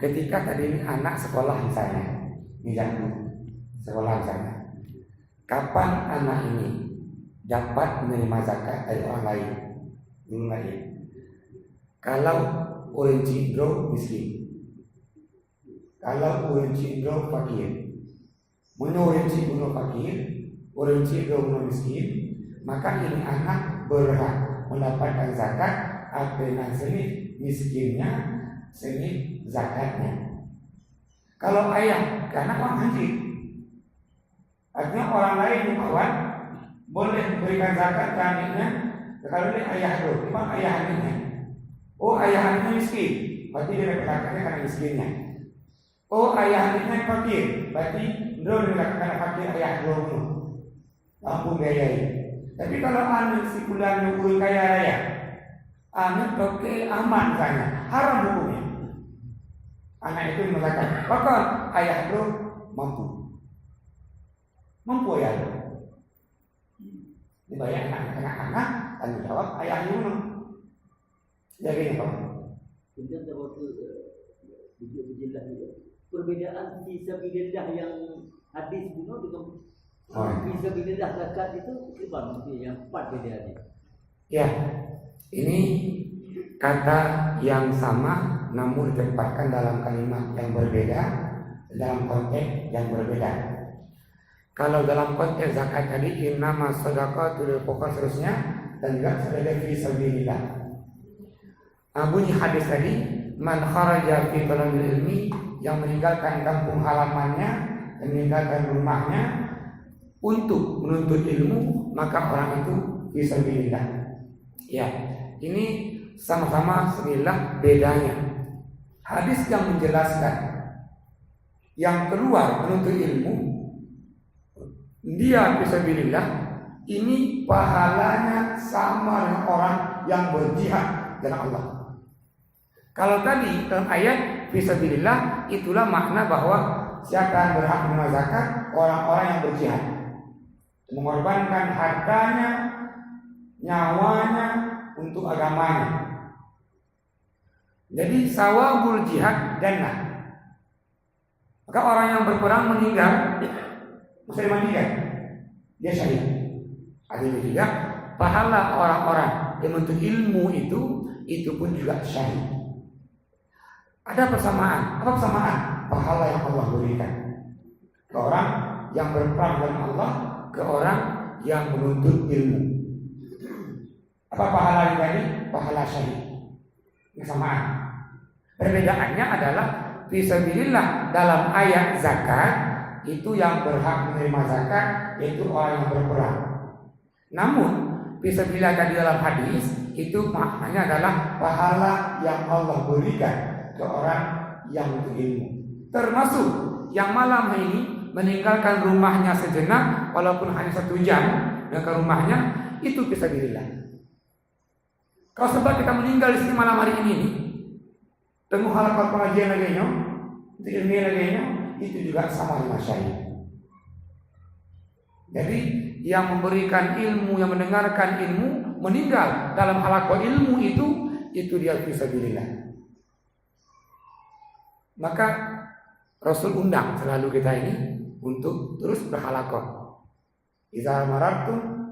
Ketika tadi ini anak sekolah misalnya, sekolah misalnya, kapan anak ini dapat menerima zakat dari orang lain? Kalau orang cidro miskin, kalau orang cidro fakir, orang cidro fakir, orang cidro miskin, maka ini anak berhak mendapatkan zakat dengan seni miskinnya, seni zakatnya. Kalau ayah, karena orang haji, artinya orang lain kawan boleh memberikan zakat ke anaknya. Kalau ini ayah dulu, memang ayah anaknya. Oh ayah anaknya miskin, berarti dia dapat zakatnya karena miskinnya. Oh ayah anaknya fakir, berarti dia dapat karena fakir ayah dulu. Mampu biayai. Tapi kalau anak si pulang yang kaya raya, anak oke aman misalnya, haram hukumnya. Anak itu mengatakan, bahkan ayah bro mampu ayah bro. Dibayar anak-anak, tanggung jawab ayah dulu. Jadi apa? Kemudian waktu video berjelas itu perbedaan fisabilillah yang hadis kuno dengan fisabilillah zakat itu apa yang empat bedanya? Ya, ini kata yang sama namun ditempatkan dalam kalimat yang berbeda, dalam konteks yang berbeda. Kalau dalam konteks zakat tadi innama shadaqatul lil fuqara seterusnya, dan juga sedekah fi sabilillah. Bunyi hadis tadi, man kharaja fi talabil ilmi, yang meninggalkan kampung halamannya, meninggalkan rumahnya untuk menuntut ilmu, maka orang itu fi sabilillah. Ya, ini sama-sama sembilan bedanya. Hadis yang menjelaskan yang keluar menuntut ilmu, dia fisabilillah, ini pahalanya sama dengan orang yang berjihad dengan Allah. Kalau tadi dalam ayat fisabilillah, itulah makna bahwa siapa yang berhak menerima zakat, orang-orang yang berjihad, mengorbankan hartanya, nyawanya untuk agamanya. Jadi sawabul jihad jannah. Maka orang yang berperang meninggal, masa dia dia syahid. Artinya juga pahala orang-orang yang menuntut ilmu itu pun juga syahid. Ada persamaan. Apa persamaan? Pahala yang Allah berikan ke orang yang berperang dengan Allah, ke orang yang menuntut ilmu. Apa pahala tadi? Pahala syahid. Persamaan. Perbedaannya adalah fisabilillah dalam ayat zakat itu yang berhak menerima zakat yaitu orang yang berperang. Namun fisabilillah tadi dalam hadis itu maknanya adalah pahala yang Allah berikan ke orang yang menuntut ilmu. Termasuk yang malam ini meninggalkan rumahnya sejenak walaupun hanya 1 jam ke rumahnya, itu fisabilillah. Kalau sebab kita meninggal di sini malam hari ini, temu halaqah pengajian lagi itu ilmu lagi itu juga sama dengan syahid. Jadi yang memberikan ilmu, yang mendengarkan ilmu, meninggal dalam halaqah ilmu itu dia fisabilillah. Maka Rasul undang selalu kita ini untuk terus berhalaqah. Idza marartum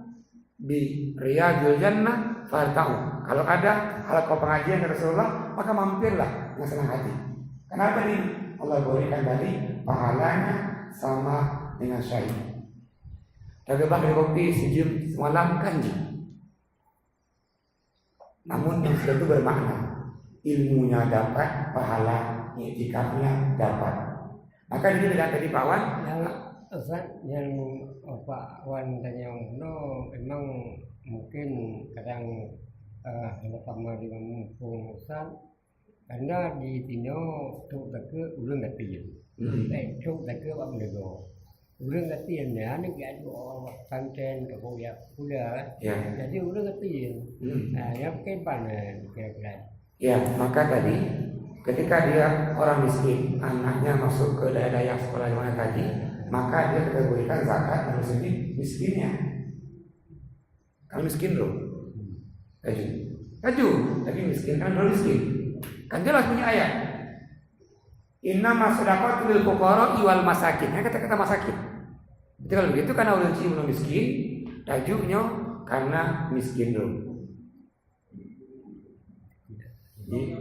bi riyadil jannah farta'u. Kalau ada halaqah pengajian dari Rasulullah, maka mampirlah dengan senang hati. Kenapa ini? Allah berikan tadi pahalanya sama dengan syahid. Dagang dari kopi sejam semalam kanji. Namun yang sudah itu bermakna, ilmunya dapat, pahala iktikafnya dapat. Maka ini tidak tadi Pak Wan. Yang Pak Wan tanya memang mungkin kadang sama dengan mumpung Ustaz Karena di Tino tuk tak ulun gatiin. Tuk tak apa benda ulun gatiin ya, ni gak ada santen ke kuliah. Ya. Jadi ulun gatiin. Nah, yang pakai panen kira-kira. Ya, maka tadi ketika dia orang miskin, anaknya masuk ke daerah sekolah yang mana tadi, maka dia kategorikan zakat dari segi miskinnya. Kalau miskin loh, kaju, tapi miskin kan belum miskin. Kan jelas punya ayat. Inna masadaqatu lil fuqara wal masakin. Kata-kata masakin. Jadi kalau begitu karena ulun ci belum miskin, tajuknya karena miskin loh.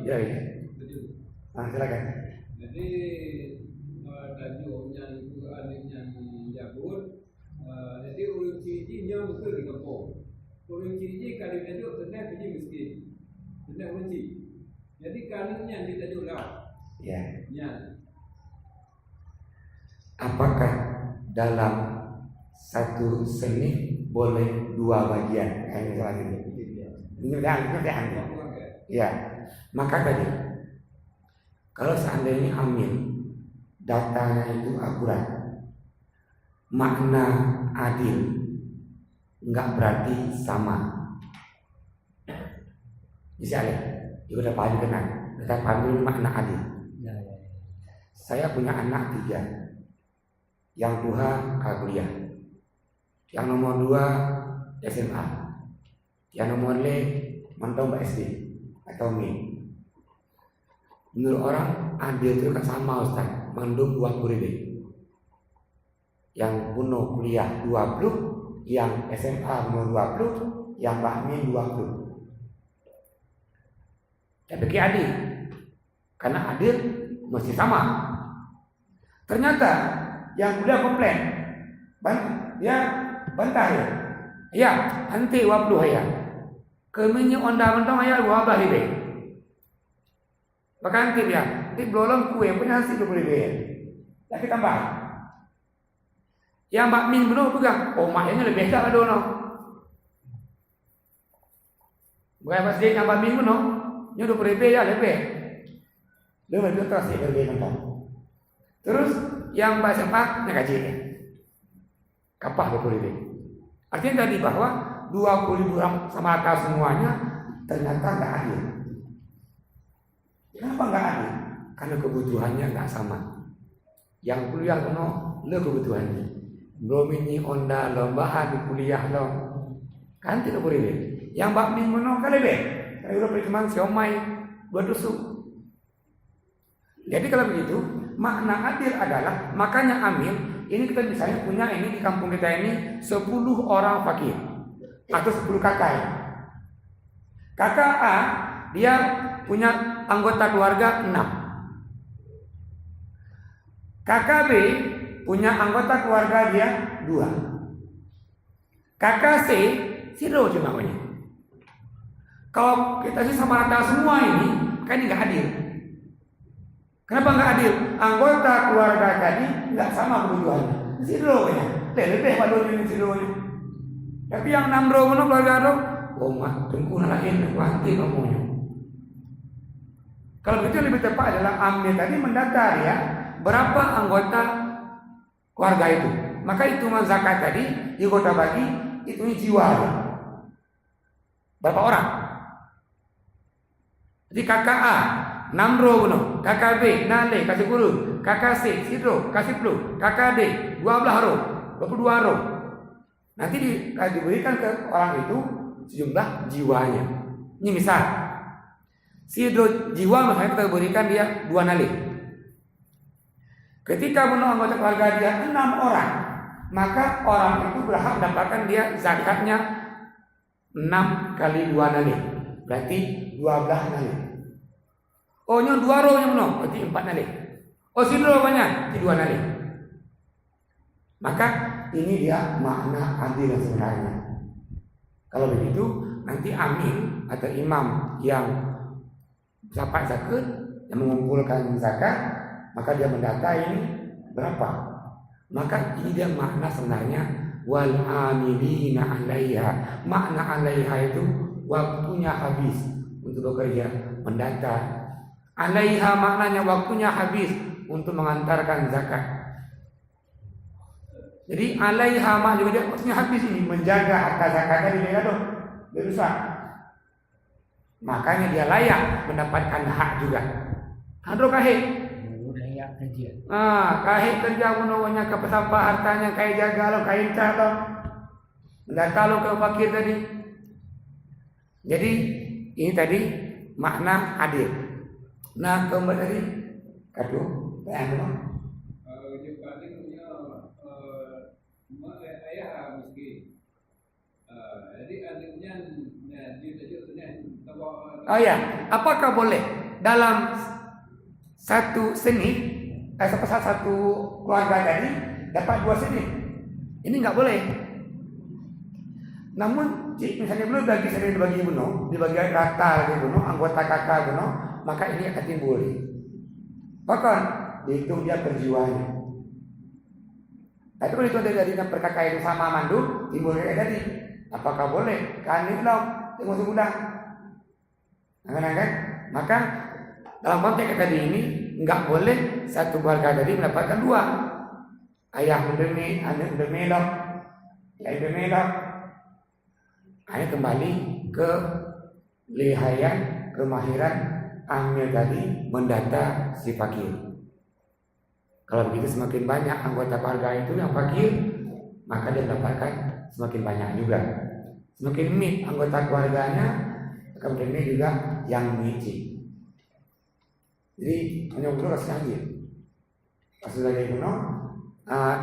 Ya. Nah, silakan. Jadi tajuknya itu adiknya Jabur. Jadi ulun ciri-cirinya betul di kampung. Ulun ciri kali tajuk tenang punya miskin. Tenang kunci. Jadi kalinya ditajuk lah. Ya. Ya. Apakah dalam satu seni boleh dua bagian? Kayak misalnya gitu. Ngerti. Ya. Maka tadi, kalau seandainya amil datanya itu akurat, makna adil enggak berarti sama. Misalnya, juga udah paham kenal, kita paham dulu makna adil. Saya punya anak 3, yang dua kuliah, yang nomor 2 SMA, yang nomor 5 mantau SD atau MI. Menurut orang adil itu kan sama Ustaz, mendung 20.000. Yang kuno kuliah 20, yang SMA umur 20, yang bakmi 20. Tapi adil, karena adil mesti sama. Ternyata yang kuliah komplain, dia bantah ya. Ya, nanti 20 ya. Keminya onda mentong ayah 12 ribu. Bahkan dia, di belum kue punya hasil 20 ribu. Tapi tambah. Yang Mbak Min benar pegang, maknya lebih tak ada no. Bukan pasti yang Mbak Min benar, nya 20 ribu ya lebih. Lebih terus ya lebih mentong. Terus yang Mbak Sempat nya gaji. Kapah 20 ribu. Artinya tadi bahwa 20.000 sama atas semuanya ternyata nggak adil. Kenapa nggak adil? Karena kebutuhannya nggak sama. Yang kuliah kuno le kebutuhannya. Belum ini onda lombahan di kuliah lo. Kan tidak boleh. Yang bakmi kuno kan lebih. Saya udah pertemuan siomay 2 tusuk. Jadi kalau begitu makna adil adalah makanya amil. Ini kita misalnya punya ini di kampung kita ini 10 orang fakir atau 10 kakak. Kakak A dia punya anggota keluarga 6. Kakak B punya anggota keluarga dia 2. Kakak C 0 cuma namanya. Kalau kita sih sama rata semua ini kan ini nggak adil. Kenapa nggak adil? Anggota keluarga tadi nggak sama kebutuhannya. 0 ya. Lebih pada ini 0 nya. Tapi yang 6 roh mana keluarga roh? Oh mak, tunggu lain nanti ngomongnya. Kalau begitu lebih tepat adalah ambil tadi mendata ya berapa anggota keluarga itu. Maka hitungan zakat tadi di kota bagi itu jiwa. Berapa orang? Jadi kakak A 6 roh benar, kakak B nale kasih guru, kakak C 0 kasih 10, kakak D 12 roh, 22 roh. Nanti diberikan ke orang itu sejumlah jiwanya. Ini misal, si jiwa misalnya kita berikan dia 2 nali. Ketika menurut anggota keluarga dia 6 orang, maka orang itu berhak mendapatkan dia zakatnya 6 kali 2 nali. Berarti 12 nali. Oh, nya 2 roh nya menurut, berarti 4 nali. Oh, si roh banyak, 2 nali. Maka ini dia makna adil yang sebenarnya. Kalau begitu nanti amil atau imam yang dapat zakat yang mengumpulkan zakat, maka dia mendata ini berapa. Maka ini dia makna sebenarnya wal amilina 'alaiha. Makna 'alaiha itu waktunya habis untuk bekerja mendata Alaiha maknanya waktunya habis untuk mengantarkan zakat. Jadi alaiha mak juga dia waktunya habis ini menjaga harta zakatnya dia dong, dia rusak. Makanya dia layak mendapatkan hak juga. Hadro kahit. layak kerja. Kahit kerja menawanya ke pesapa hartanya kahit jaga lo, kahit calo. Data lo ke fakir tadi. Jadi ini tadi makna adil. Nah kembali tadi kado bayang lo. Jika dia punya ayah miskin. Jadi adiknya dia Oh ya, apakah boleh dalam satu seni satu keluarga tadi dapat 2 seni? Ini nggak boleh. Namun misalnya belum bagi seni dibagi bunuh, dibagi rata dibunuh, anggota kakak bunuh, maka ini akan timbul. Bahkan dihitung dia perjuangannya. Tapi kalau itu dari perkakaian sama mandu, timbul kayak tadi. Apakah boleh? Kan itu dong, tengok sebulan. Kan? Maka dalam konteks tadi ini nggak boleh satu keluarga tadi mendapatkan 2. Ayah mendermi, anak bermelok, ayah bermelok. Hanya kembali ke lihayan kemahiran amil tadi mendata si fakir. Kalau begitu semakin banyak anggota keluarga itu yang fakir, maka dia mendapatkan semakin banyak juga. Semakin mit anggota keluarganya, kemudian ini juga yang mengisi. Jadi hanya untuk kasih hadir. Kasus lagi kuno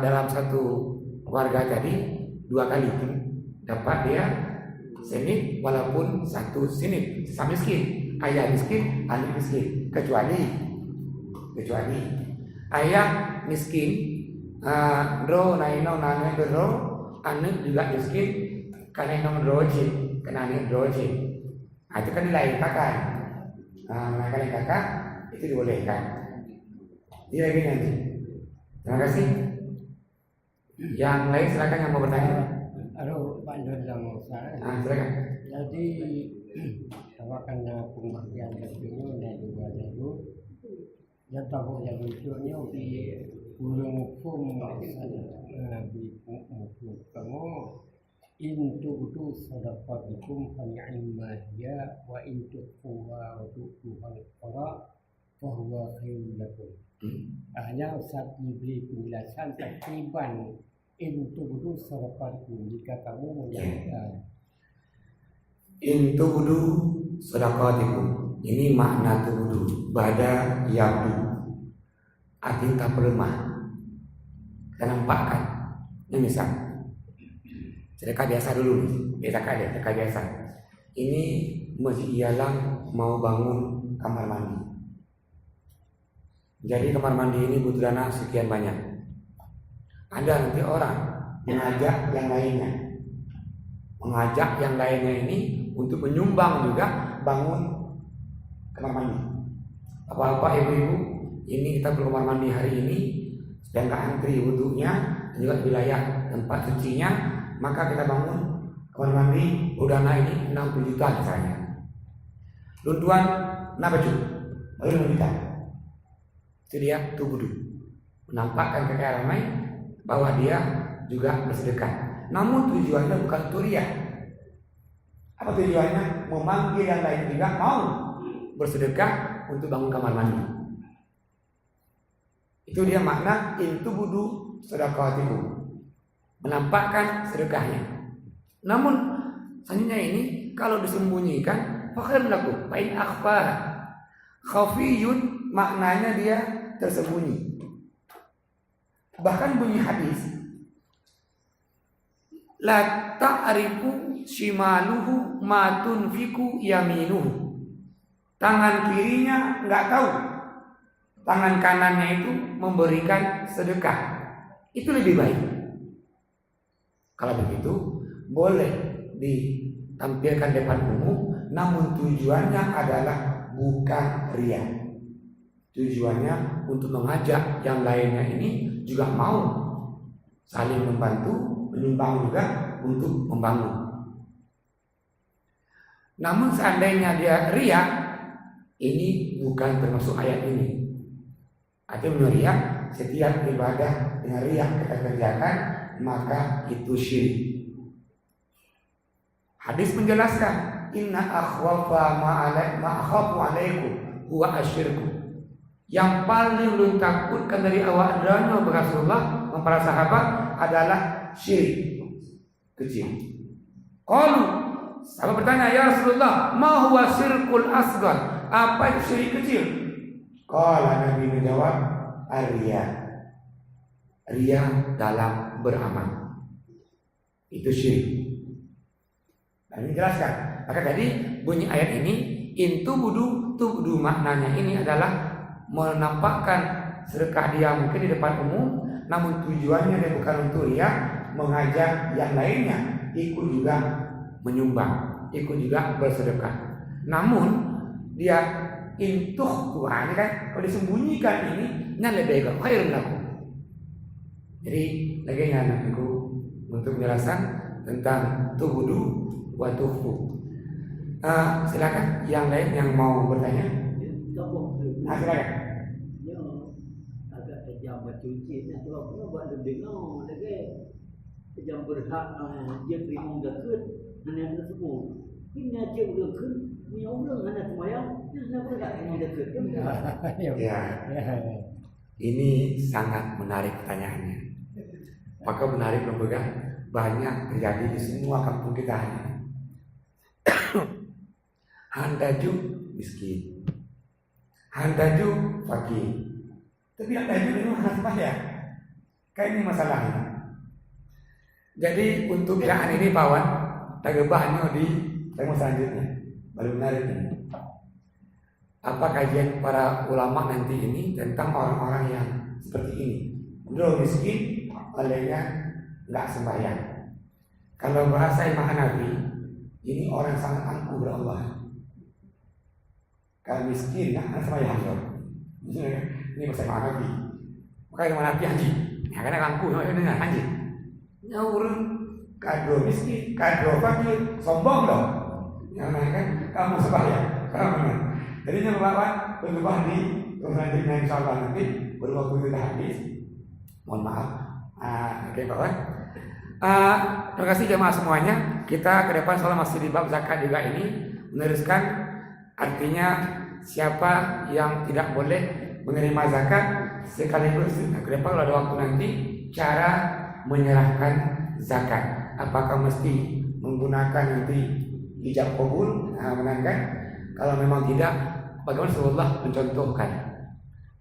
dalam satu keluarga tadi 2 kali dapat dia senit walaupun satu senit sama miskin, ayah miskin, anak miskin, kecuali ayah miskin, dro naino nane dro, anak juga miskin, karena nong droje, karena anak droje. Itu kan nilai kakak. Nilai kakak itu dibolehkan. Ini lagi nanti. Terima kasih. Yang lain silakan yang mau bertanya. Halo Pak Dodang saya. Silakan. Jadi karena pembagian revenue dan juga dulu yang tahu yang lucunya di burung hukum di hukum kamu intu itu sadaqatukum fa ni'ma hiya wa intu huwa wa tu'tuhal qara fa huwa khairul lakum. Hanya saat diberi penjelasan takriban intu itu sadaqatukum jika kamu menjaga Intubudu sedekatikum. Ini makna tubudu bada yabdu. Arti tak perlemah. Kita nampakkan. Ini misal sedekah biasa dulu, sedekah biasa. Ini masjid ialah mau bangun kamar mandi. Jadi kamar mandi ini butuh dana sekian banyak. Ada nanti orang mengajak yang lainnya ini untuk menyumbang juga bangun kamar mandi. Bapak-bapak, ibu-ibu, ini kita perlu kamar mandi hari ini, sedang nggak antri wudhunya, dan juga wilayah tempat sucinya, maka kita bangun kamar mandi, dana ini 60 juta misalnya. Luntuan, kenapa cuy? Baru 6 juta. Itu dia tubudu, menampakkan kekayaan ramai bahwa dia juga bersedekah. Namun tujuannya bukan untuk riya. Apa tujuannya? Memanggil yang lain juga mau bersedekah untuk bangun kamar mandi. Itu dia makna intubudu sedekahatikum, menampakkan sedekahnya. Namun selanjutnya ini kalau disembunyikan, fakir lakum, pain akhfa, khafiyun maknanya dia tersembunyi. Bahkan bunyi hadis, la ta'rifu shimaluhu ma tunfiku yaminuhu. Tangan kirinya enggak tahu, tangan kanannya itu memberikan sedekah. Itu lebih baik. Kalau begitu boleh ditampilkan depan umum, namun tujuannya adalah bukan riya. Tujuannya untuk mengajak yang lainnya ini juga mau saling membantu, menyumbang juga untuk membangun. Namun seandainya dia riya, ini bukan termasuk ayat ini. Artinya riak, setiap ibadah dengan riak kita kerjakan maka itu syirik. Hadis menjelaskan, inna akhwafa ma'akhafu alaikum huwa asyirku. Yang paling lu takutkan dari awak adanya Rasulullah para sahabat adalah syirik kecil. Qalu, sahabat bertanya, ya Rasulullah, ma huwa syirkul asghar? Apa itu syirik kecil? Qala, Nabi menjawab, ar-riya. Riya dalam beramal. Itu syirik. Dan dijelaskan. Maka tadi bunyi ayat ini, tubudu maknanya ini adalah menampakkan sedekah dia mungkin di depan umum, namun tujuannya dia bukan untuk riya, mengajak yang lainnya ikut juga menyumbang, ikut juga bersedekah. Namun dia intuh Tuhan kan, kalau disembunyikan ini lebih baik, khairun lakum. Jadi lagi anakku untuk penjelasan tentang tubudu wa tukhfu. Silakan yang lain yang mau bertanya. Silakan. Ya, agak kejam bercuci. Nah, kalau pun buat lebih lagi kejam berhak dia terima dekat hanya tersebut. Ini aja ulang kan, ni ulang hanya semayang, nak berhak terima dekat. Ya. Ini sangat menarik pertanyaannya. Maka menarik lembaga banyak terjadi di semua kampung kita ini. Handaju miskin, handaju fakir. Tapi handaju ini apa ya? Kayak ini masalahnya. Jadi untuk bidaan ini kawan, tagebahnya di tema selanjutnya. Baru menarik ini. Apa kajian para ulama nanti ini tentang orang-orang yang seperti ini? Dulu miskin, olehnya nggak sembahyang. Kalau bahasa Imam Hanafi, ini orang sangat angkuh berallah. Kalau miskin nggak sembahyang loh. Ini bahasa Imam Hanafi. Maka Imam Hanafi haji, ya karena angkuh, ini haji. Nyaur kado miskin, kado fakir, sombong loh. Yang kan kamu sembahyang, kamu. Jadi yang lawan berubah di selanjutnya insyaallah nanti berwaktu kita habis. Mohon maaf. Oke kawan. Terima kasih jemaah semuanya. Kita ke depan soal masih di bab zakat juga ini meneruskan, artinya siapa yang tidak boleh menerima zakat sekaligus ke depan kalau ada waktu nanti cara menyerahkan zakat. Apakah mesti menggunakan nanti ijab qabul menangkan? Kalau memang tidak, bagaimana Rasulullah mencontohkan?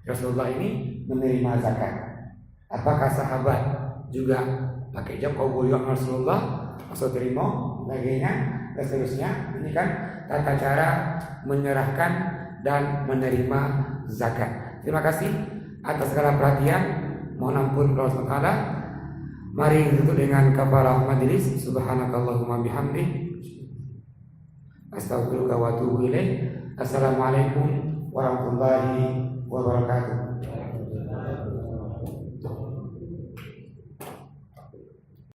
Rasulullah ini menerima zakat. Apakah sahabat juga pakai ijab qabul yang Rasulullah Rasul terima baginya dan seterusnya? Ini kan tata cara menyerahkan dan menerima zakat. Terima kasih atas segala perhatian. Mohon ampun Allah SWT. Mari tutup dengan kafarah majelis. Subhanakallahumma bihamdik, astaghfiruka wa atubu ilaik. Assalamualaikum warahmatullahi wabarakatuh.